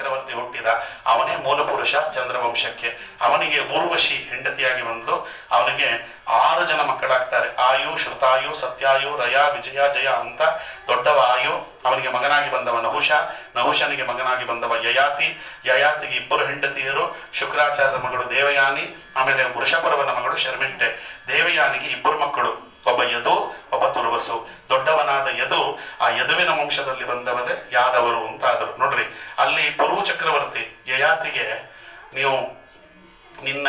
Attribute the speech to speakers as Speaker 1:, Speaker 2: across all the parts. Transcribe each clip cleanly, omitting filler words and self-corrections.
Speaker 1: ಚಕ್ರವರ್ತಿ ಹುಟ್ಟಿದ. ಅವನೇ ಮೂಲಪುರುಷ ಚಂದ್ರವಂಶಕ್ಕೆ. ಅವನಿಗೆ ಊರ್ವಶಿ ಹೆಂಡತಿಯಾಗಿ ಬಂದು ಅವನಿಗೆ 6 ಜನ ಮಕ್ಕಳಾಗ್ತಾರೆ. ಆಯು, ಶ್ರುತಾಯು, ಸತ್ಯಾಯು, ರಯ, ವಿಜಯ, ಜಯ ಅಂತ. ದೊಡ್ಡವ ಆಯು, ಅವನಿಗೆ ಮಗನಾಗಿ ಬಂದವ ನಹುಷ, ನಹುಷನಿಗೆ ಮಗನಾಗಿ ಬಂದವ ಯಯಾತಿ, ಯಯಾತಿಗೆ 2 ಹೆಂಡತಿಯರು, ಶುಕ್ರಾಚಾರ್ಯರ ಮಗಳು ದೇವಯಾನಿ, ಆಮೇಲೆ ವೃಷಪರ್ವನ ಮಗಳು ಶರ್ಮಿಷ್ಠೆ. ದೇವಯಾನಿಗೆ 2 ಮಕ್ಕಳು, ಒಬ್ಬ ಯದು, ಒಬ್ಬ ತುರ್ವಸು. ದೊಡ್ಡವನಾದ ಯದು, ಆ ಯದುವಿನ ವಂಶದಲ್ಲಿ ಬಂದವರೇ ಯಾದವರು ಅಂತಾದರು. ನೋಡ್ರಿ, ಅಲ್ಲಿ ಪುರು ಚಕ್ರವರ್ತಿ ಯಯಾತಿಗೆ, ನೀವು ನಿನ್ನ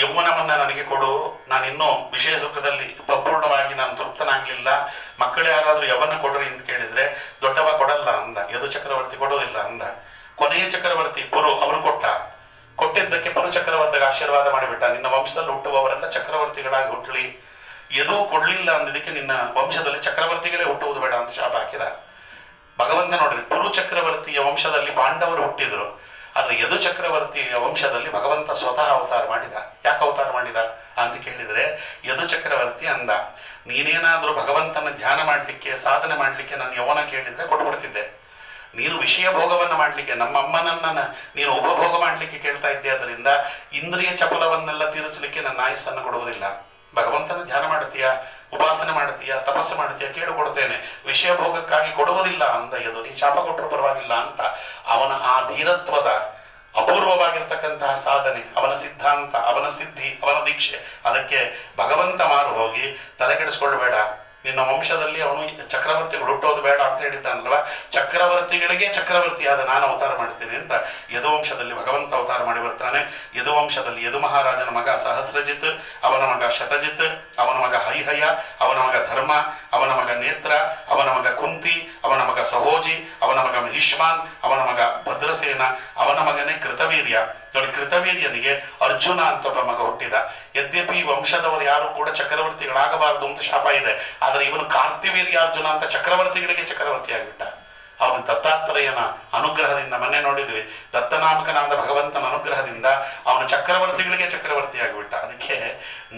Speaker 1: ಯೌವನವನ್ನ ನನಗೆ ಕೊಡು, ನಾನಿನ್ನೂ ವಿಷಯ ಸುಖದಲ್ಲಿ ಸಂಪೂರ್ಣವಾಗಿ ನಾನು ತೃಪ್ತನಾಗ್ಲಿಲ್ಲ, ಮಕ್ಕಳು ಯಾರಾದ್ರೂ ಯೌವನ ಕೊಡ್ರಿ ಅಂತ ಕೇಳಿದ್ರೆ ದೊಡ್ಡವ ಕೊಡಲ್ಲ ಅಂದ. ಯದು ಚಕ್ರವರ್ತಿ ಕೊಡೋದಿಲ್ಲ ಅಂದ. ಕೊನೆಯ ಚಕ್ರವರ್ತಿ ಪುರು ಅವರು ಕೊಟ್ಟಿದ್ದಕ್ಕೆ ಪುರು ಚಕ್ರವರ್ತಿಗೆ ಆಶೀರ್ವಾದ ಮಾಡಿಬಿಟ್ಟ, ನಿನ್ನ ವಂಶದಲ್ಲಿ ಹುಟ್ಟುವವರೆಲ್ಲ ಚಕ್ರವರ್ತಿಗಳಾಗಿ ಹುಟ್ಟಲಿ. ಯದು ಕೊಡ್ಲಿಲ್ಲ ಅಂದಿದ್ದಕ್ಕೆ ನಿನ್ನ ವಂಶದಲ್ಲಿ ಚಕ್ರವರ್ತಿಗಳೇ ಹುಟ್ಟುವುದು ಬೇಡ ಅಂತ ಶಾಪ ಹಾಕಿದ ಭಗವಂತ. ನೋಡ್ರಿ, ಪುರು ಚಕ್ರವರ್ತಿಯ ವಂಶದಲ್ಲಿ ಪಾಂಡವರು ಹುಟ್ಟಿದ್ರು, ಆದ್ರೆ ಯದು ಚಕ್ರವರ್ತಿಯ ವಂಶದಲ್ಲಿ ಭಗವಂತ ಸ್ವತಃ ಅವತಾರ ಮಾಡಿದ. ಯಾಕೆ ಅವತಾರ ಮಾಡಿದ ಅಂತ ಕೇಳಿದ್ರೆ, ಯದು ಚಕ್ರವರ್ತಿ ಅಂದ, ನೀನೇನಾದ್ರೂ ಭಗವಂತನ ಧ್ಯಾನ ಮಾಡ್ಲಿಕ್ಕೆ, ಸಾಧನೆ ಮಾಡ್ಲಿಕ್ಕೆ ನನ್ನ ಯೌವನ ಕೇಳಿದ್ರೆ ಕೊಟ್ಬಿಡ್ತಿದ್ದೆ. ನೀನು ವಿಷಯ ಭೋಗವನ್ನ ಮಾಡ್ಲಿಕ್ಕೆ, ನಮ್ಮಮ್ಮನನ್ನ ನೀನು ಉಪಭೋಗ ಮಾಡ್ಲಿಕ್ಕೆ ಕೇಳ್ತಾ ಇದ್ದೆ, ಅದರಿಂದ ಇಂದ್ರಿಯ ಚಪಲವನ್ನೆಲ್ಲ ತೀರಿಸಲಿಕ್ಕೆ ನನ್ನ ಆಯುಸ್ಸನ್ನು ಕೊಡುವುದಿಲ್ಲ. ಭಗವಂತನ ಧ್ಯಾನ ಮಾಡ್ತೀಯ, ಉಪಾಸನೆ ಮಾಡ್ತೀಯ, ತಪಸ್ಸು ಮಾಡ್ತೀಯ, ಕೇಳು ಕೊಡ್ತೇನೆ, ವಿಷಯ ಭೋಗಕ್ಕಾಗಿ ಕೊಡುವುದಿಲ್ಲ ಅಂದ ಯದು. ನೀ ಶಾಪ ಕೊಟ್ಟರು ಪರವಾಗಿಲ್ಲ ಅಂತ. ಅವನ ಆ ಧೀರತ್ವದ ಅಪೂರ್ವವಾಗಿರ್ತಕ್ಕಂತಹ ಸಾಧನೆ, ಅವನ ಸಿದ್ಧಾಂತ, ಅವನ ಸಿದ್ಧಿ, ಅವನ ದೀಕ್ಷೆ, ಅದಕ್ಕೆ ಭಗವಂತ ಮಾರು ಹೋಗಿ ತಲೆ ಕೆಡಿಸ್ಕೊಳ್ಬೇಡ, ನಿನ್ನ ವಂಶದಲ್ಲಿ ಅವನು ಚಕ್ರವರ್ತಿಗಳು ಹುಟ್ಟೋದು ಬೇಡ ಅಂತ ಹೇಳಿದ್ದಾನಲ್ವ, ಚಕ್ರವರ್ತಿಗಳಿಗೆ ಚಕ್ರವರ್ತಿಯಾದ ನಾನು ಅವತಾರ ಮಾಡ್ತೇನೆ ಅಂತ ಯದುವಂಶದಲ್ಲಿ ಭಗವಂತ ಅವತಾರ ಮಾಡಿ ಬರ್ತಾನೆ. ಯದುವಂಶದಲ್ಲಿ ಯದು ಮಹಾರಾಜನ ಮಗ ಸಹಸ್ರಜಿತ್, ಅವನ ಮಗ ಶತಜಿತ್, ಅವನ ಮಗ ಹೈಹಯ, ಅವನ ಮಗ ಧರ್ಮ, ಅವನ ಮಗ ನೇತ್ರ, ಅವನ ಮಗ ಕುಂತಿ, ಅವನ ಮಗ ಸಹೋಜಿ, ಅವನ ಮಗ ಮಹಿಷ್ಮಾನ್, ಅವನ ಮಗ ಭದ್ರಸೇನ, ಅವನ ಮಗನೇ ಕೃತವೀರ್ಯ. ನೋಡಿ, ಕೃತವೀರ್ಯನಿಗೆ ಅರ್ಜುನ ಅಂತ ಒಬ್ಬ ಮಗ ಹುಟ್ಟಿದ. ಯದ್ಯಪಿ ವಂಶದವರು ಯಾರು ಕೂಡ ಚಕ್ರವರ್ತಿಗಳಾಗಬಾರದು ಅಂತ ಶಾಪ ಇದೆ, ಆದರೆ ಇವನು ಕಾರ್ತಿವೀರ್ಯ ಅರ್ಜುನ ಅಂತ ಚಕ್ರವರ್ತಿಗಳಿಗೆ ಚಕ್ರವರ್ತಿ ಆಗಿಬಿಟ್ಟ. ಅವನು ದತ್ತಾತ್ರೇಯನ ಅನುಗ್ರಹದಿಂದ, ಮೊನ್ನೆ ನೋಡಿದ್ವಿ, ದತ್ತನಾಮಕನಾದ ಭಗವಂತನ ಅನುಗ್ರಹದಿಂದ ಅವನು ಚಕ್ರವರ್ತಿಗಳಿಗೆ ಚಕ್ರವರ್ತಿ ಆಗಿಬಿಟ್ಟ. ಅದಕ್ಕೆ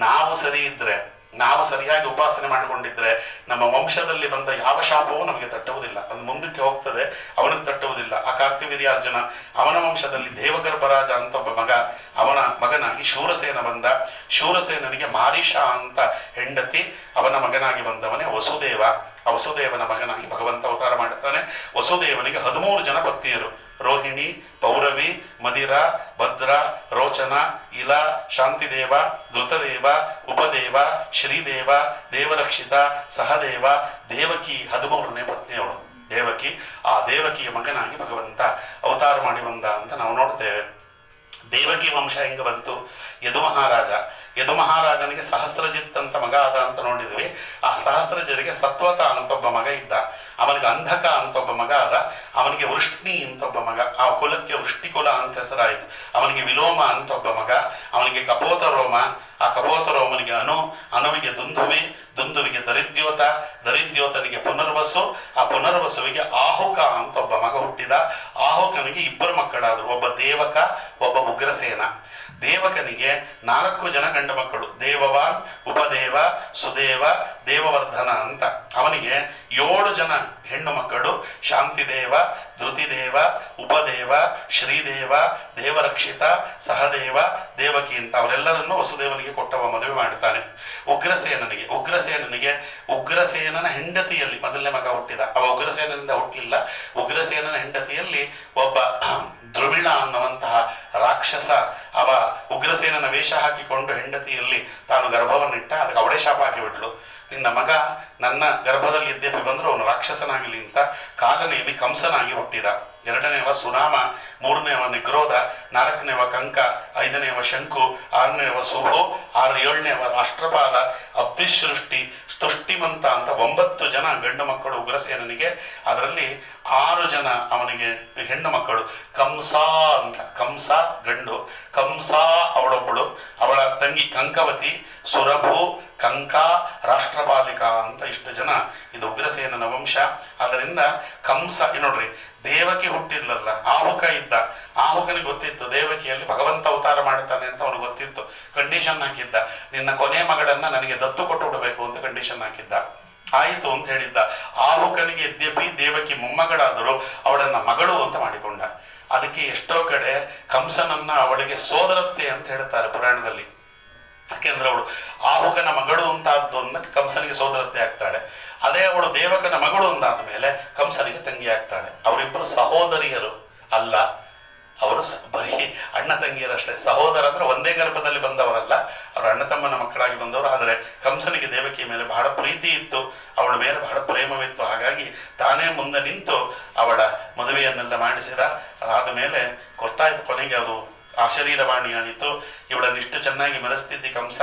Speaker 1: ನಾವು ಸರಿ ಇದ್ರೆ, ನಾವು ಸರಿಯಾಗಿ ಉಪಾಸನೆ ಮಾಡಿಕೊಂಡಿದ್ರೆ ನಮ್ಮ ವಂಶದಲ್ಲಿ ಬಂದ ಯಾವ ಶಾಪವೂ ನಮಗೆ ತಟ್ಟುವುದಿಲ್ಲ, ಅದು ಮುಂದಕ್ಕೆ ಹೋಗ್ತದೆ, ಅವನಿಗೆ ತಟ್ಟುವುದಿಲ್ಲ. ಆ ಕಾರ್ತಿವೀರ್ಯ ಅರ್ಜುನ, ಅವನ ವಂಶದಲ್ಲಿ ದೇವಗರ್ಭರಾಜ ಅಂತ ಒಬ್ಬ ಮಗ, ಅವನ ಮಗನಾಗಿ ಶೂರಸೇನ ಬಂದ. ಶೂರಸೇನನಿಗೆ ಮಾರೀಷ ಅಂತ ಹೆಂಡತಿ, ಅವನ ಮಗನಾಗಿ ಬಂದವನೇ ವಸುದೇವ. ಆ ವಸುದೇವನ ಮಗನಾಗಿ ಭಗವಂತ ಅವತಾರ ಮಾಡುತ್ತಾನೆ. ವಸುದೇವನಿಗೆ 13 ಜನ ಪತ್ನಿಯರು, ರೋಹಿಣಿ, ಪೌರವಿ, ಮದಿರ, ಭದ್ರ, ರೋಚನ, ಇಲ, ಶಾಂತಿದೇವ, ಧೃತದೇವ, ಉಪದೇವ, ಶ್ರೀದೇವ, ದೇವರಕ್ಷಿತ, ಸಹದೇವ, ದೇವಕಿ 13ನೇ ಪತ್ನಿಯವಳು ದೇವಕಿ. ಆ ದೇವಕಿಯ ಮಗನಾಗಿ ಭಗವಂತ ಅವತಾರ ಮಾಡಿ ಬಂದ ಅಂತ ನಾವು ನೋಡ್ತೇವೆ. ದೇವಕಿ ವಂಶ ಹೆಂಗೆ ಬಂತು? ಯದು ಮಹಾರಾಜ, ಯದು ಮಹಾರಾಜನಿಗೆ ಸಹಸ್ರಜಿತ್ ಅಂತ ಮಗ ಆದ ಅಂತ ನೋಡಿದ್ವಿ. ಆ ಸಹಸ್ರಜಿತ್ಗೆ ಸತ್ವತ ಅಂತ ಒಬ್ಬ ಮಗ ಇದ್ದ, ಅವನಿಗೆ ಅಂಧಕ ಅಂತ ಒಬ್ಬ ಮಗ ಆದ, ಅವನಿಗೆ ವೃಷ್ಣಿ ಅಂತ ಒಬ್ಬ ಮಗ, ಆ ಕುಲಕ್ಕೆ ವೃಷ್ಟಿಕುಲ ಅಂತ ಹೆಸರಾಯಿತು. ಅವನಿಗೆ ವಿಲೋಮ ಅಂತ ಒಬ್ಬ ಮಗ, ಅವನಿಗೆ ಕಪೋತರೋಮ, ಆ ಕಪೋತರೋಮನಿಗೆ ಅನುವಿಗೆ ದುಂದುವಿ, ದುಂದುವಿಗೆ ದರಿದ್ಯೋತ, ದರಿದ್ಯೋತನಿಗೆ ಪುನರ್ವಸು, ಆ ಪುನರ್ವಸುವಿಗೆ ಆಹುಕ ಅಂತ ಒಬ್ಬ ಮಗ ಹುಟ್ಟಿದ. ಆಹುಕನಿಗೆ 2 ಮಕ್ಕಳಾದರು, ಒಬ್ಬ ದೇವಕ, ಒಬ್ಬ ಉಗ್ರಸೇನ. ದೇವಕನಿಗೆ 4 ಜನ ಗಂಡು ಮಕ್ಕಳು, ದೇವವಾನ್, ಉಪದೇವ, ಸುದೇವ, ದೇವವರ್ಧನ ಅಂತ. ಅವನಿಗೆ 7 ಜನ ಹೆಣ್ಣು ಮಕ್ಕಳು, ಶಾಂತಿದೇವ, ಧೃತಿದೇವ, ಉಪದೇವ, ಶ್ರೀದೇವ, ದೇವರಕ್ಷಿತ, ಸಹದೇವ, ದೇವಕಿ ಅಂತ. ಅವರೆಲ್ಲರನ್ನು ವಸುದೇವನಿಗೆ ಕೊಟ್ಟವ ಮದುವೆ ಮಾಡುತ್ತಾನೆ. ಉಗ್ರಸೇನನಿಗೆ ಉಗ್ರಸೇನನ ಹೆಂಡತಿಯಲ್ಲಿ ಮೊದಲನೇ ಮಗ ಹುಟ್ಟಿದ. ಅವ ಉಗ್ರಸೇನನಿಂದ ಹುಟ್ಟಲಿಲ್ಲ, ಉಗ್ರಸೇನನ ಹೆಂಡತಿಯಲ್ಲಿ ಒಬ್ಬ ದ್ರುಮಿಳ ಅನ್ನುವಂತಹ ರಾಕ್ಷಸ, ಅವ ಉಗ್ರಸೇನನ ವೇಷ ಹಾಕಿಕೊಂಡು ಹೆಂಡತಿಯಲ್ಲಿ ತಾನು ಗರ್ಭವನ್ನಿಟ್ಟ. ಅದಕ್ಕೆ ಅವಳೇ ಶಾಪ ಹಾಕಿಬಿಟ್ಲು, ನಿನ್ನ ಮಗ ನನ್ನ ಗರ್ಭದಲ್ಲಿ ಇದ್ದೇಪಿ ಬಂದರೂ ಅವನು ರಾಕ್ಷಸನಾಗಲಿ ಅಂತ. ಕಾಲನೇಮಿ ಕಂಸನಾಗಿ ಹುಟ್ಟಿದ. 2ನೇವ ಸುನಾಮ, 3ನೇವ ನಿಗ್ರೋಧ, 4ನೇವ ಕಂಕ, 5ನೇವ ಶಂಕು, 6ನೇವ ಸುಭೋ, 7ನೇವ ರಾಷ್ಟ್ರಪಾಲ, ಅಬ್ಧಿಸೃಷ್ಟಿ, ಸ್ತುಷ್ಟಿಮಂತ ಅಂತ 9 ಜನ ಗಂಡು ಮಕ್ಕಳು ಉಗ್ರಸೇನನಿಗೆ. ಅದರಲ್ಲಿ 6 ಜನ ಅವನಿಗೆ ಹೆಣ್ಣು ಮಕ್ಕಳು. ಕಂಸ ಅಂತ, ಕಂಸ ಗಂಡು, ಕಂಸ ಅವಳೊಬ್ಬಳು, ಅವಳ ತಂಗಿ ಕಂಕವತಿ, ಸುರಭು, ಕಂಕ, ರಾಷ್ಟ್ರಪಾಲಿಕಾ ಅಂತ ಇಷ್ಟು ಜನ. ಇದು ಉಗ್ರಸೇನನ ವಂಶ. ಅದರಿಂದ ಕಂಸ, ನೋಡ್ರಿ, ದೇವಕಿ ಹುಟ್ಟಿದ್ಲಲ್ಲ, ಆಹುಕ ಇದ್ದ. ಆಹುಕನಿಗೆ ಗೊತ್ತಿತ್ತು ದೇವಕಿಯಲ್ಲಿ ಭಗವಂತ ಅವತಾರ ಮಾಡುತ್ತಾನೆ ಅಂತ ಅವನಿಗೆ ಗೊತ್ತಿತ್ತು. ಕಂಡೀಷನ್ ಹಾಕಿದ್ದ, ನಿನ್ನ ಕೊನೆ ಮಗಳನ್ನ ನನಗೆ ದತ್ತು ಕೊಟ್ಟು ಬಿಡಬೇಕು ಅಂತ ಕಂಡೀಷನ್ ಹಾಕಿದ್ದ. ಆಯಿತು ಅಂತ ಹೇಳಿದ್ದ. ಆಹುಕನಿಗೆ ಯದ್ಯಪಿ ದೇವಕಿ ಮೊಮ್ಮಗಳಾದರೂ ಅವಳನ್ನ ಮಗಳು ಅಂತ ಮಾಡಿಕೊಂಡ. ಅದಕ್ಕೆ ಎಷ್ಟೋ ಕಡೆ ಕಂಸನನ್ನ ಅವಳಿಗೆ ಸೋದರತ್ತೆ ಅಂತ ಹೇಳ್ತಾರೆ ಪುರಾಣದಲ್ಲಿ. ಯಾಕೆಂದ್ರೆ ಅವಳು ಆಹುಕನ ಮಗಳು ಅಂತಾದ್ದು ಅನ್ನಕ್ಕೆ ಕಂಸನಿಗೆ ಸೋದರತ್ತೆ ಆಗ್ತಾಳೆ. ಅದೇ ಅವಳು ದೇವಕನ ಮಗಳು ಅಂದಾದ ಮೇಲೆ ಕಂಸನಿಗೆ ತಂಗಿ ಆಗ್ತಾಳೆ. ಅವರಿಬ್ಬರು ಸಹೋದರಿಯರು ಅಲ್ಲ, ಅವರು ಬರೀ ಅಣ್ಣ ತಂಗಿಯರಷ್ಟೇ. ಸಹೋದರ ಅಂದ್ರೆ ಒಂದೇ ಗರ್ಭದಲ್ಲಿ ಬಂದವರಲ್ಲ, ಅವರು ಅಣ್ಣ ತಮ್ಮನ ಮಕ್ಕಳಾಗಿ ಬಂದವರು. ಆದರೆ ಕಂಸನಿಗೆ ದೇವಕಿಯ ಮೇಲೆ ಬಹಳ ಪ್ರೀತಿ ಇತ್ತು, ಅವಳ ಮೇಲೆ ಬಹಳ ಪ್ರೇಮವಿತ್ತು. ಹಾಗಾಗಿ ತಾನೇ ಮುಂದೆ ನಿಂತು ಅವಳ ಮದುವೆಯನ್ನೆಲ್ಲ ಮಾಡಿಸಿದ. ಅದಾದ ಮೇಲೆ ಗೊತ್ತಾಯ್ತು ಕೊನೆಗೆ ಅದು ಅಶರೀರವಾಣಿ ಆಯಿತು. ಇವಳನ್ನಿಷ್ಟು ಚೆನ್ನಾಗಿ ಮೆರೆಸ್ತಿದ್ದಿ ಕಂಸ,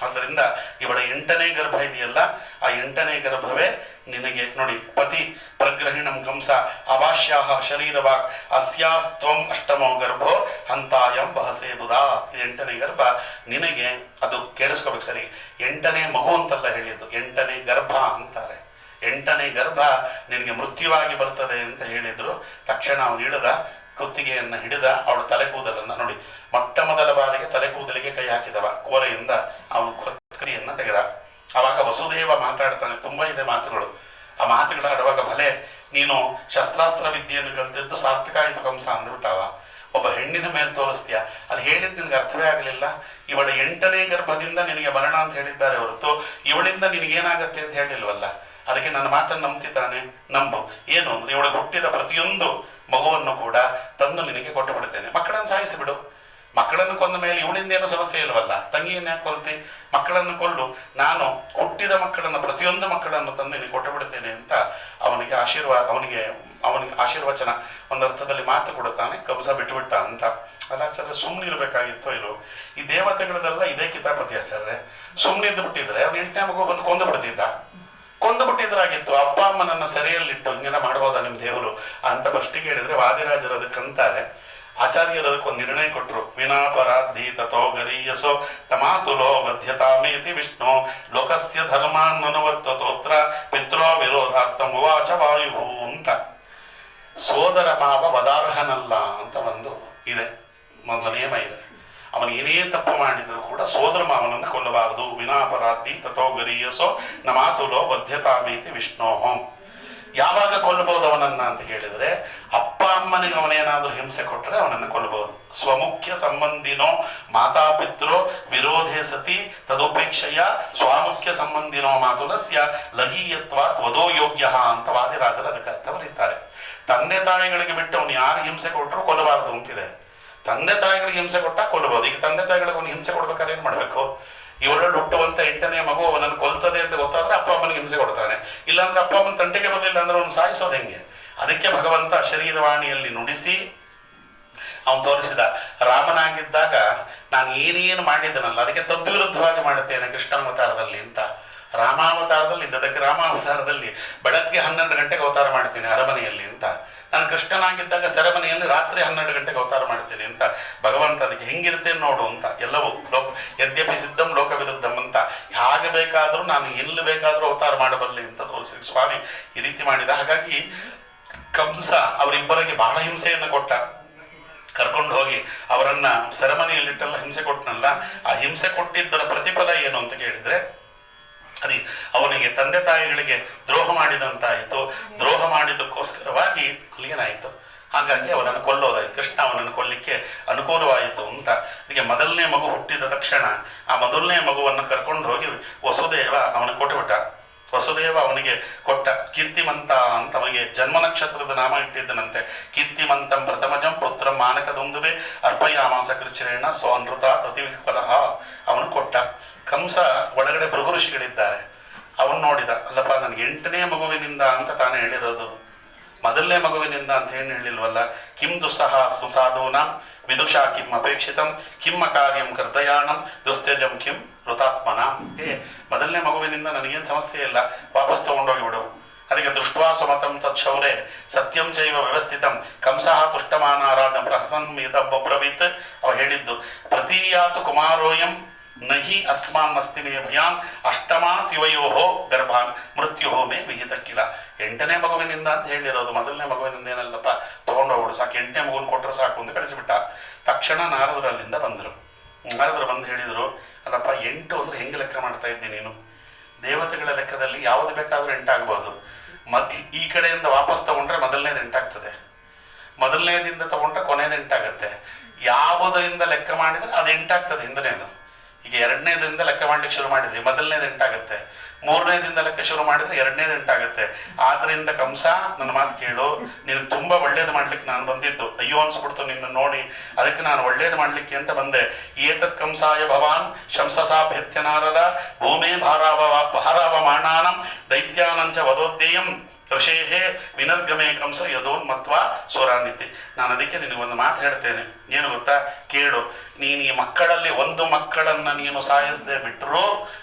Speaker 1: ಆದ್ದರಿಂದ ಇವಳ 8ನೇ ಗರ್ಭ ಇದೆಯಲ್ಲ, ಆ 8ನೇ ಗರ್ಭವೇ ನಿನಗೆ ನೋಡಿ. ಪತಿ ಪ್ರಗ್ರಹಿಣಂ ಕಂಸ ಅವಾಶ್ಯಾಹ ಶರೀರವಾಗ್ ಅಸ್ಯಾಸ್ತ್ವಂ ಅಷ್ಟಮೋ ಗರ್ಭೋ ಹಂತಾಯಂ ಬಹಸೇ ಬುಧ. ಇದು 8ನೇ ಗರ್ಭ ನಿನಗೆ. ಅದು ಕೇಳಿಸ್ಕೋಬೇಕು ಸರಿ, 8ನೇ ಮಗು ಅಂತಲ್ಲ ಹೇಳಿದ್ದು, 8ನೇ ಗರ್ಭ ಅಂತಾರೆ. 8ನೇ ಗರ್ಭ ನಿನಗೆ ಮೃತ್ಯುವಾಗಿ ಬರ್ತದೆ ಅಂತ ಹೇಳಿದ್ರು. ತಕ್ಷಣ ಅವನು ಹಿಡಿದ ಕುತ್ತಿಗೆಯನ್ನು ಹಿಡಿದ ಅವಳ ತಲೆ ಕೂದಲನ್ನು ನೋಡಿ, ಮೊಟ್ಟ ಮೊದಲ ಬಾರಿಗೆ ತಲೆ ಕೂದಲಿಗೆ ಕೈ ಹಾಕಿದವ, ಕೋರೆಯಿಂದ ಅವನು ಕತ್ತಿಯನ್ನ ತೆಗೆದ. ಆವಾಗ ವಸುದೇವ ಮಾತಾಡ್ತಾನೆ, ತುಂಬಾ ಇದೆ ಮಾತುಗಳು. ಆ ಮಾತುಗಳಾಡುವಾಗ ಭಲೆ ನೀನು ಶಸ್ತ್ರಾಸ್ತ್ರ ವಿದ್ಯೆಯನ್ನು ಕಲಿತಿದ್ದು ಸಾರ್ಥಕ ಆಯಿತು ಕಂಸ ಅಂದ್ಬಿಟ್ಟವ. ಒಬ್ಬ ಹೆಣ್ಣಿನ ಮೇಲೆ ತೋರಿಸ್ತೀಯ, ಅಲ್ಲಿ ಹೇಳಿದ್ ನಿನ್ಗೆ ಅರ್ಥವೇ ಆಗಲಿಲ್ಲ. ಇವಳ 8ನೇ ಗರ್ಭದಿಂದ ನಿನಗೆ ಮರಣ ಅಂತ ಹೇಳಿದ್ದಾರೆ ಹೊರತು ಇವಳಿಂದ ನಿನಗೇನಾಗತ್ತೆ ಅಂತ ಹೇಳಿಲ್ವಲ್ಲ. ಅದಕ್ಕೆ ನನ್ನ ಮಾತನ್ನು ನಂಬ್ತಿದ್ದಾನೆ, ನಂಬು. ಏನು ಅಂದ್ರೆ ಇವಳಿಗೆ ಹುಟ್ಟಿದ ಪ್ರತಿಯೊಂದು ಮಗುವನ್ನು ಕೂಡ ತಂದು ನಿನಗೆ ಕೊಟ್ಟು ಬಿಡುತ್ತೇನೆ. ಮಕ್ಕಳನ್ನು ಸಾಯಿಸಿಬಿಡು. ಮಕ್ಕಳನ್ನು ಕೊಂದ ಮೇಲೆ ಇವಳಿಂದ ಏನೂ ಸಮಸ್ಯೆ ಇಲ್ವಲ್ಲ, ತಂಗಿಯನ್ನು ಯಾಕೆ ಕೊಲ್ತಿ? ಮಕ್ಕಳನ್ನು ಕೊಲ್ಲು, ನಾನು ಹುಟ್ಟಿದ ಮಕ್ಕಳನ್ನು ಪ್ರತಿಯೊಂದು ಮಕ್ಕಳನ್ನು ತಂದು ನಿನಗೆ ಕೊಟ್ಟು ಬಿಡುತ್ತೇನೆ ಅಂತ ಅವನಿಗೆ ಅವನಿಗೆ ಆಶೀರ್ವಚನ ಒಂದರ್ಥದಲ್ಲಿ ಮಾತು ಕೊಡುತ್ತಾನೆ. ಕಂಸ ಬಿಟ್ಟುಬಿಟ್ಟ ಅಂತ. ಅಲ್ಲ ಆಚಾರ್ಯ, ಸುಮ್ಮನೆ ಇರಬೇಕಾಗಿತ್ತೋ ಇಲ್ಲೋ? ಈ ದೇವತೆಗಳದೆಲ್ಲ ಇದೇ ಕಿತಾಪತಿ ಆಚಾರ್ಯ. ಸುಮ್ಮನೆ ಇದ್ದು ಬಿಟ್ಟಿದ್ರೆ ಅವ್ನು 8ನೇ ಮಗು ಬಂದು ಕೊಂದು ಬಿಡ್ತಿದ್ದ, ಕೊಂದು ಬಿಟ್ಟಿದ್ರಾಗಿತ್ತು. ಅಪ್ಪ ಅಮ್ಮನನ್ನ ಸೆರೆಯಲ್ಲಿಟ್ಟು ಹಿಂಗೆಲ್ಲ ಮಾಡ್ಬೋದಾ ನಿಮ್ಮ ದೇವರು ಅಂತ ಫಸ್ಟಿಗೆ ಹೇಳಿದ್ರೆ ವಾದಿರಾಜರು ಅದಕ್ಕಂತಾರೆ. ಆಚಾರ್ಯರು ಅದಕ್ಕೊಂದು ನಿರ್ಣಯ ಕೊಟ್ಟರು. ವಿನಾಪರಾಧಿ ತಥೋ ಗರೀಯಸೋ ತಮಾತುಲೋ ಬಧ್ಯತಾಮೇತಿ ವಿಷ್ಣು ಲೋಕಸ್ಯ ಧರ್ಮಾನ್ ಅನುವರ್ತತೋತ್ರ ಪಿತ್ರೋ ವಿರೋಧಾರ್ಥಂ ಉವಾಚ ವಾಯು ಅಂತ. ಸೋದರ ಮಾವ ವದಾರ್ಹನಲ್ಲ ಅಂತ ಒಂದು ಇದೆ, ಒಂದು ನಿಯಮ ಇದೆ. ಅವನು ಏನೇ ತಪ್ಪು ಮಾಡಿದ್ರು ಕೂಡ ಸೋದರ ಮಾವನನ್ನು ಕೊಲ್ಲಬಾರದು. ವಿನಾಪರಾಧಿ ತಥೋ ಗರೀಯಸೋ ನಮಾತುಲೋ ಬಧ್ಯತಾಮೇತಿ ವಿಷ್ಣೋಹಂ. ಯಾವಾಗ ಕೊಲ್ಲಬಹುದು ಅವನನ್ನ ಅಂತ ಹೇಳಿದ್ರೆ, ಅಪ್ಪ ಅಮ್ಮನಿಗೆ ಅವನೇನಾದ್ರೂ ಹಿಂಸೆ ಕೊಟ್ಟರೆ ಅವನನ್ನು ಕೊಲ್ಲಬಹುದು. ಸ್ವಮುಖ್ಯ ಸಂಬಂಧಿನೋ ಮಾತಾಪಿತ್ರೋ ವಿರೋಧೇ ಸತಿ ತದುಪೇಕ್ಷೆಯ ಸ್ವಮುಖ್ಯ ಸಂಬಂಧಿನೋ ಮಾತುಲಸ್ಯ ಲಘೀಯತ್ವಾತ್ ವಧೋ ಯೋಗ್ಯ ಅಂತ ವಾದಿರಾಜರು ಅದಕ್ಕೆ ಅರ್ಥ ಬರೀತಾರೆ. ತಂದೆ ತಾಯಿಗಳಿಗೆ ಬಿಟ್ಟು ಅವನು ಯಾರು ಹಿಂಸೆ ಕೊಟ್ಟರು ಕೊಲ್ಲಬಾರದು ಅಂತಿದೆ. ತಂದೆ ತಾಯಿಗಳಿಗೆ ಹಿಂಸೆ ಕೊಟ್ಟ ಕೊಲ್ಲಬಹುದು. ಈಗ ತಂದೆ ತಾಯಿಗಳಿಗೆ ಅವನು ಹಿಂಸೆ ಕೊಡ್ಬೇಕಾದ್ರೆ ಏನ್ ಮಾಡ್ಬೇಕು? ಇವಳಲ್ಲಿ ಹುಟ್ಟುವಂತ 8ನೇ ಮಗು ಅವನನ್ನು ಕೊಲ್ತದೆ ಅಂತ ಗೊತ್ತಾದ್ರೆ ಅಪ್ಪ ಅಮ್ಮನಿಗೆ ಹಿಂಸೆ ಕೊಡ್ತಾನೆ. ಇಲ್ಲಾಂದ್ರೆ ಅಪ್ಪ ಅಮ್ಮನ ತಂಟೆಗೆ ಬರಲಿಲ್ಲ ಅಂದ್ರೆ ಅವನು ಸಾಯಿಸೋದು ಹೆಂಗೆ? ಅದಕ್ಕೆ ಭಗವಂತ ಶರೀರವಾಣಿಯಲ್ಲಿ ನುಡಿಸಿ ಅವನು ತೋರಿಸಿದ. ರಾಮನಾಗಿದ್ದಾಗ ನಾನು ಏನೇನು ಮಾಡಿದನಲ್ಲ ಅದಕ್ಕೆ ತದ್ವಿರುದ್ಧವಾಗಿ ಮಾಡುತ್ತೇನೆ ಕೃಷ್ಣಾವತಾರದಲ್ಲಿ ಅಂತ. ರಾಮಾವತಾರದಲ್ಲಿ ಇದ್ದದಕ್ಕೆ ರಾಮಾವತಾರದಲ್ಲಿ ಬೆಳಗ್ಗೆ 12 ಗಂಟೆಗೆ ಅವತಾರ ಮಾಡ್ತೀನಿ ಅರಮನೆಯಲ್ಲಿ ಅಂತ. ನಾನು ಕೃಷ್ಣನಾಗಿದ್ದಾಗ ಸೆರೆಮನೆಯಲ್ಲಿ ರಾತ್ರಿ 12 ಗಂಟೆಗೆ ಅವತಾರ ಮಾಡ್ತೀನಿ ಅಂತ ಭಗವಂತ ಅದಕ್ಕೆ ಹೆಂಗಿರುತ್ತೆ ನೋಡು ಅಂತ. ಎಲ್ಲವೂ ಯದ್ಯಪಿ ಸಿದ್ಧಂ ಲೋಕ ವಿರುದ್ಧಂ ಅಂತ. ಹಾಗೆ ಬೇಕಾದರೂ ನಾನು ಎಲ್ಲಿ ಬೇಕಾದರೂ ಅವತಾರ ಮಾಡಬಲ್ಲೆ ಅಂತ ತೋರಿಸಿ ಸ್ವಾಮಿ ಈ ರೀತಿ ಮಾಡಿದ. ಹಾಗಾಗಿ ಕಂಸ ಅವರಿಬ್ಬರಿಗೆ ಬಹಳ ಹಿಂಸೆಯನ್ನು ಕೊಟ್ಟ. ಕರ್ಕೊಂಡು ಹೋಗಿ ಅವರನ್ನ ಸೆರೆಮನೆಯಲ್ಲಿಟ್ಟೆಲ್ಲ ಹಿಂಸೆ ಕೊಟ್ಟನಲ್ಲ, ಆ ಹಿಂಸೆ ಕೊಟ್ಟಿದ್ದರ ಪ್ರತಿಫಲ ಏನು ಅಂತ ಕೇಳಿದ್ರೆ ಅದೇ ಅವನಿಗೆ ತಂದೆ ತಾಯಿಗಳಿಗೆ ದ್ರೋಹ ಮಾಡಿದಂತಾಯಿತು. ದ್ರೋಹ ಮಾಡಿದ್ದಕ್ಕೋಸ್ಕರವಾಗಿ ಏನಾಯಿತು, ಹಾಗಾಗಿ ಅವನನ್ನು ಕೊಲ್ಲೋದಾಯಿತು. ಕೃಷ್ಣ ಅವನನ್ನು ಕೊಲ್ಲಿಕ್ಕೆ ಅನುಕೂಲವಾಯಿತು ಅಂತ. ಹೀಗೆ ಮೊದಲನೇ ಮಗು ಹುಟ್ಟಿದ ತಕ್ಷಣ ಆ ಮೊದಲನೇ ಮಗುವನ್ನು ಕರ್ಕೊಂಡು ಹೋಗಿ ವಸುದೇವ ಅವನಿಗೆ ಕೊಟ್ಟುಬಿಟ್ಟ. ವಸುದೇವ ಅವನಿಗೆ ಕೊಟ್ಟ ಕೀರ್ತಿಮಂತ ಅಂತ ಅವನಿಗೆ ಜನ್ಮ ನಕ್ಷತ್ರದ ನಾಮ ಇಟ್ಟಿದ್ದನಂತೆ. ಕೀರ್ತಿಮಂತಂ ಪ್ರಥಮಜಂ ಪುತ್ರಂ ಮಾನಕದೊಂದುವೆ ಅರ್ಪಯಾಮಾಸ ಕೃಚ್ಛ್ರೇಣ ಸೋನೃತ ತತಿವಿಫಲಃ ಅವನು ಕೊಟ್ಟ. ಕಂಸ ಒಳಗಡೆ ಭೃಗು ಋಷಿಗಳಿದ್ದಾರೆ. ಅವನು ನೋಡಿದ, ಅಲ್ಲಪ್ಪ ನನಗೆ 8ನೇ ಮಗುವಿನಿಂದ ಅಂತ ತಾನೇ ಹೇಳಿರೋದು, ಮೊದಲನೇ ಮಗುವಿನಿಂದ ಅಂತ ಏನು ಹೇಳಿಲ್ವಲ್ಲ. ಕಿಂ ದುಸ್ಸಹ ಸುಸಾಧೂನಾಂ ವಿದುಷಾ ಕಿಂ ಅಪೇಕ್ಷಿತಂ ಕಿಮ್ಮ ಕಾರ್ಯಂ ಕರ್ತಯಾಣಂ ದುಸ್ತ್ಯಜಂ ಕಿಂ ಮೃತಾತ್ಮನ. ಮೊದಲನೇ ಮಗುವಿನಿಂದ ನನಗೇನು ಸಮಸ್ಯೆ ಇಲ್ಲ, ವಾಪಸ್ ತಗೊಂಡೋಗಿ ಬಿಡು. ಅದಕ್ಕೆ ದೃಷ್ಟ್ವಾ ಸುಮತಂ ತತ್ಸೌರೆ ಸತ್ಯಂ ಚೈವ ವ್ಯವಸ್ಥಿತಂ ಕಂಸಃ ತುಷ್ಟಮಾನಾರಾಧ ಪ್ರಹಸನ್ ಬ್ರವೀತ್. ಅವ ಹೇಳಿದ್ದು ಪ್ರತೀಯಾತು ಕುಮಾರೋಯಂ ನಹಿ ಅಸ್ಮಾನ್ ಅಸ್ತಿ ಮೇ ಭಯಾನ್ ಅಷ್ಟಮಾತ್ ಯುವಯೋಹೋ ಗರ್ಭಾನ್ ಮೃತ್ಯುಹೋ ಮೇ ವಿಹಿತಕ್ಕಿಲ್ಲ. 8ನೇ ಮಗುವಿನಿಂದ ಅಂತ ಹೇಳಿರೋದು, ಮೊದಲನೇ ಮಗುವಿನಿಂದ ಏನಲ್ಲಪ್ಪ ತಗೊಂಡೋಗ್ಬಿಡು ಸಾಕು, 8ನೇ ಮಗುವಿನ ಕೊಟ್ಟರೆ ಸಾಕು ಅಂತ ಕಳಿಸಿಬಿಟ್ಟ. ತಕ್ಷಣ ನಾರದರು ಅಲ್ಲಿಂದ ಬಂದರು. ನಾರದರು ಬಂದು ಹೇಳಿದರು, ಅಲ್ಲಪ್ಪ 8 ಅಂದ್ರೆ ಹೆಂಗೆ ಲೆಕ್ಕ ಮಾಡ್ತಾ ಇದ್ದೀನಿ ನೀನು? ದೇವತೆಗಳ ಲೆಕ್ಕದಲ್ಲಿ ಯಾವುದು ಬೇಕಾದರೂ 8 ಆಗ್ಬೋದು. ಈ ಕಡೆಯಿಂದ ವಾಪಸ್ ತಗೊಂಡ್ರೆ ಮೊದಲನೇದು 8 ಆಗ್ತದೆ. ಮೊದಲನೇದಿಂದ ತಗೊಂಡ್ರೆ ಕೊನೆಯದು ಎಂಟಾಗುತ್ತೆ. ಯಾವುದರಿಂದ ಲೆಕ್ಕ ಮಾಡಿದರೆ ಅದು ಎಂಟಾಗ್ತದೆ ಹಿಂದನೇದು. ಈಗ ಎರಡನೇದಿಂದ ಲೆಕ್ಕ ಮಾಡ್ಲಿಕ್ಕೆ ಶುರು ಮಾಡಿದ್ರಿ, ಮೊದಲನೇದು ಎಂಟಾಗುತ್ತೆ. ಮೂರನೇದಿಂದ ಲೆಕ್ಕ ಶುರು ಮಾಡಿದ್ರೆ ಎರಡನೇದು ಎಂಟಾಗುತ್ತೆ. ಆದ್ರಿಂದ ಕಂಸ, ನನ್ನ ಮಾತು ಕೇಳು, ನಿನಗೆ ತುಂಬಾ ಒಳ್ಳೇದು ಮಾಡ್ಲಿಕ್ಕೆ ನಾನು ಬಂದಿದ್ದು. ಅಯ್ಯೋ ಅನ್ಸ್ಬಿಡ್ತು ನಿನ್ನ ನೋಡಿ, ಅದಕ್ಕೆ ನಾನು ಒಳ್ಳೇದು ಮಾಡ್ಲಿಕ್ಕೆ ಅಂತ ಬಂದೆ. ಏತತ್ ಕಂಸಾಯ ಭವಾನ್ ಶಂಸಸಾಭ್ಯತ್ಯ ನಾರದ ಭೂಮೇ ಭಾರಾವಮಾನಾನಂ ದೈತ್ಯಾನಂಚ ವದೋದ್ದೇಯಂ ಋಷೇಹೇ ವಿನರ್ಗಮೇ ಕಂಸ ಯದೋನ್ಮತ್ವ ಸೋರಾನ್ಯತಿ. ನಾನು ಅದಕ್ಕೆ ನಿನಗೊಂದು ಮಾತು ಹೇಳ್ತೇನೆ, ಏನು ಗೊತ್ತಾ, ಕೇಳು. ನೀನು ಈ ಮಕ್ಕಳಲ್ಲಿ ಒಂದು ಮಕ್ಕಳನ್ನ ನೀನು ಸಾಯಿಸದೆ ಬಿಟ್ಟರು